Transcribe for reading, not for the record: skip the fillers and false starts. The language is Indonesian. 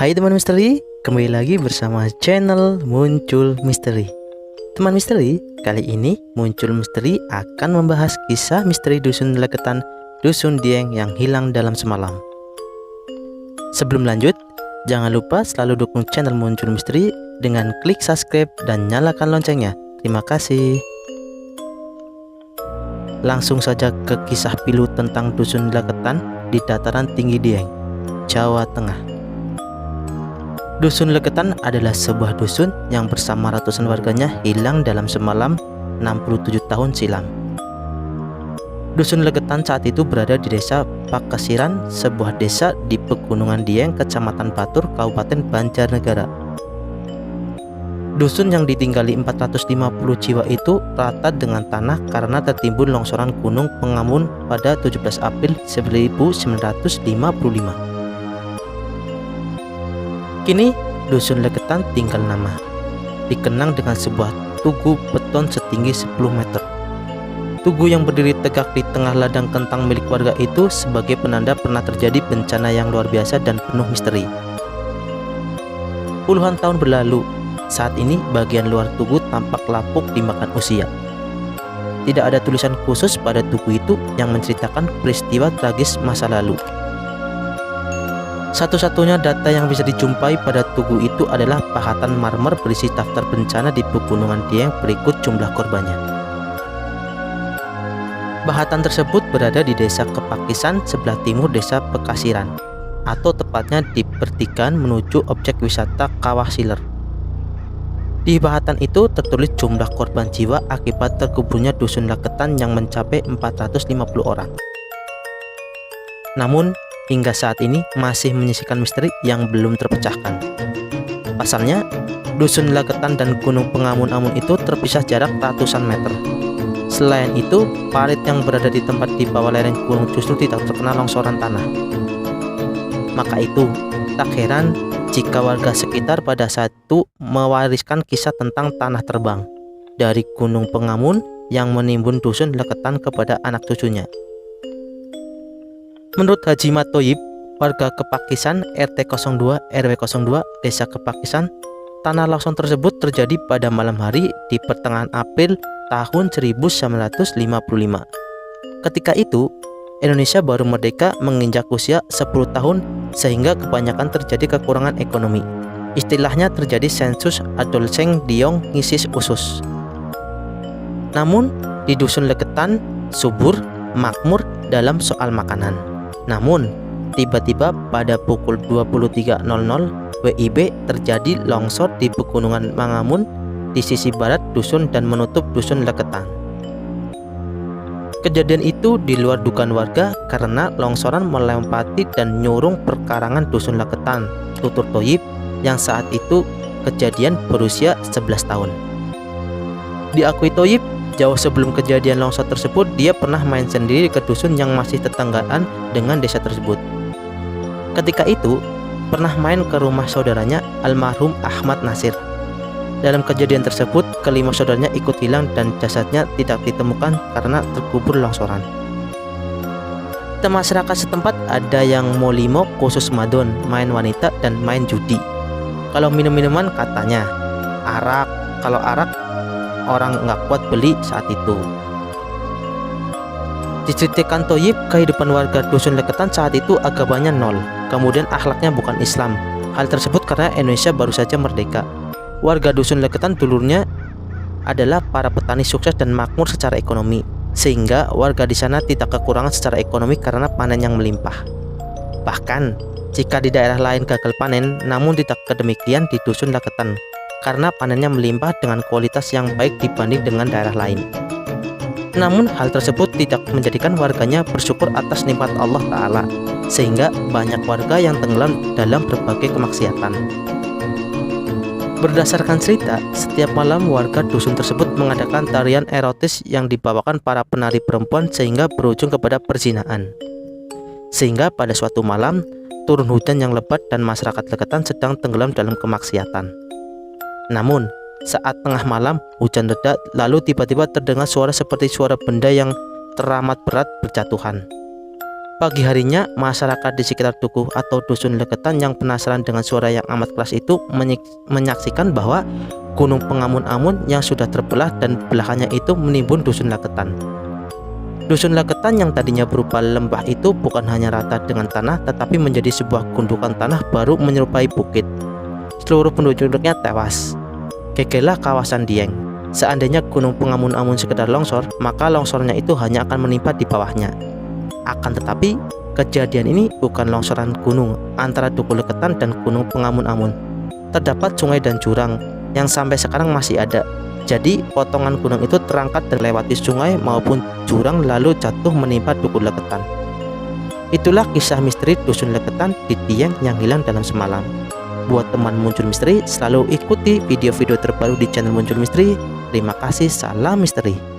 Hai teman misteri, kembali lagi bersama channel Muncul Misteri. Teman misteri, kali ini Muncul Misteri akan membahas kisah misteri Dusun Legetan, Dusun Dieng yang hilang dalam semalam. Sebelum lanjut, jangan lupa selalu dukung channel Muncul Misteri dengan klik subscribe dan nyalakan loncengnya. Terima kasih. Langsung saja ke kisah pilu tentang Dusun Legetan di dataran tinggi Dieng, Jawa Tengah. Dusun Legetan adalah sebuah dusun yang bersama ratusan warganya hilang dalam semalam 67 tahun silam. Dusun Legetan saat itu berada di desa Pakasiran, sebuah desa di Pegunungan Dieng, Kecamatan Batur, Kabupaten Banjarnegara. Dusun yang ditinggali 450 jiwa itu rata dengan tanah karena tertimbun longsoran Gunung Pengamun pada 17 April 1955. Kini Dusun Legetan tinggal nama, dikenang dengan sebuah tugu beton setinggi 10 meter. Tugu yang berdiri tegak di tengah ladang kentang milik warga itu sebagai penanda pernah terjadi bencana yang luar biasa dan penuh misteri. Puluhan tahun berlalu, saat ini bagian luar tugu tampak lapuk dimakan usia. Tidak ada tulisan khusus pada tugu itu yang menceritakan peristiwa tragis masa lalu. Satu-satunya data yang bisa dijumpai pada tugu itu adalah pahatan marmer berisi daftar bencana di Pegunungan Dieng berikut jumlah korbannya. Pahatan tersebut berada di desa Kepakisan sebelah timur desa Pekasiran, atau tepatnya di pertigaan menuju objek wisata Kawah Siler. Di pahatan itu tertulis jumlah korban jiwa akibat terkuburnya Dusun Legetan yang mencapai 450 orang. Namun, hingga saat ini masih menyisakan misteri yang belum terpecahkan. Pasalnya, Dusun Legetan dan Gunung Pengamun-Amun itu terpisah jarak ratusan meter. Selain itu, parit yang berada di tempat di bawah lereng gunung justru tidak terkena longsoran tanah. Maka itu, tak heran jika warga sekitar pada saat itu mewariskan kisah tentang tanah terbang dari Gunung Pengamun yang menimbun Dusun Legetan kepada anak cucunya. Menurut Haji Matoyib, warga Kepakisan RT 02 RW 02 Desa Kepakisan, tanah longsor tersebut terjadi pada malam hari di pertengahan April tahun 1955. Ketika itu, Indonesia baru merdeka menginjak usia 10 tahun sehingga kebanyakan terjadi kekurangan ekonomi. Istilahnya terjadi sensus adolescen diong ngisis usus. Namun, di Dusun Legetan subur, makmur dalam soal makanan. Namun, tiba-tiba pada pukul 23.00 WIB terjadi longsor di Pegunungan Mangamun di sisi barat dusun dan menutup Dusun Legetan. Kejadian itu di luar dugaan warga karena longsoran melempati dan nyurung perkarangan Dusun Legetan, tutur Toyib yang saat itu kejadian berusia 11 tahun. Diakui Toyib, jauh sebelum kejadian longsor tersebut, dia pernah main sendiri ke dusun yang masih tetanggaan dengan desa tersebut. Ketika itu, pernah main ke rumah saudaranya almarhum Ahmad Nasir. Dalam kejadian tersebut, kelima saudaranya ikut hilang dan jasadnya tidak ditemukan karena terkubur longsoran. Di masyarakat setempat ada yang molimo khusus madon, main wanita, dan main judi. Kalau minum-minuman katanya arak, kalau arak orang nggak kuat beli saat itu. Diceritakan Toyib, kehidupan warga Dusun Legetan saat itu agamanya nol, kemudian akhlaknya bukan Islam. Hal tersebut karena Indonesia baru saja merdeka. Warga Dusun Legetan dulunya adalah para petani sukses dan makmur secara ekonomi, sehingga warga di sana tidak kekurangan secara ekonomi karena panen yang melimpah. Bahkan jika di daerah lain gagal panen, namun tidak kedemikian di Dusun Legetan karena panennya melimpah dengan kualitas yang baik dibanding dengan daerah lain. Namun hal tersebut tidak menjadikan warganya bersyukur atas nikmat Allah Ta'ala, sehingga banyak warga yang tenggelam dalam berbagai kemaksiatan. Berdasarkan cerita, setiap malam warga dusun tersebut mengadakan tarian erotis yang dibawakan para penari perempuan sehingga berujung kepada perzinahan. Sehingga pada suatu malam, turun hujan yang lebat dan masyarakat Legetan sedang tenggelam dalam kemaksiatan. Namun, saat tengah malam hujan reda, lalu tiba-tiba terdengar suara seperti suara benda yang teramat berat berjatuhan. Pagi harinya, masyarakat di sekitar Tugu atau Dusun Legetan yang penasaran dengan suara yang amat keras itu menyaksikan bahwa gunung pengamun-amun yang sudah terbelah dan belahannya itu menimbun Dusun Legetan. Dusun Legetan yang tadinya berupa lembah itu bukan hanya rata dengan tanah, tetapi menjadi sebuah gundukan tanah baru menyerupai bukit. Seluruh penduduknya tewas. Gegerlah kawasan Dieng. Seandainya gunung pengamun-amun sekedar longsor, maka longsornya itu hanya akan menimpa di bawahnya. Akan tetapi, kejadian ini bukan longsoran gunung antara Tugu Legetan dan gunung pengamun-amun. Terdapat sungai dan jurang yang sampai sekarang masih ada. Jadi, potongan gunung itu terangkat dan lewati sungai maupun jurang lalu jatuh menimpa Tugu Legetan. Itulah kisah misteri Dusun Legetan di Dieng yang hilang dalam semalam. Buat teman Muncul Misteri, selalu ikuti video-video terbaru di channel Muncul Misteri. Terima kasih, salam misteri.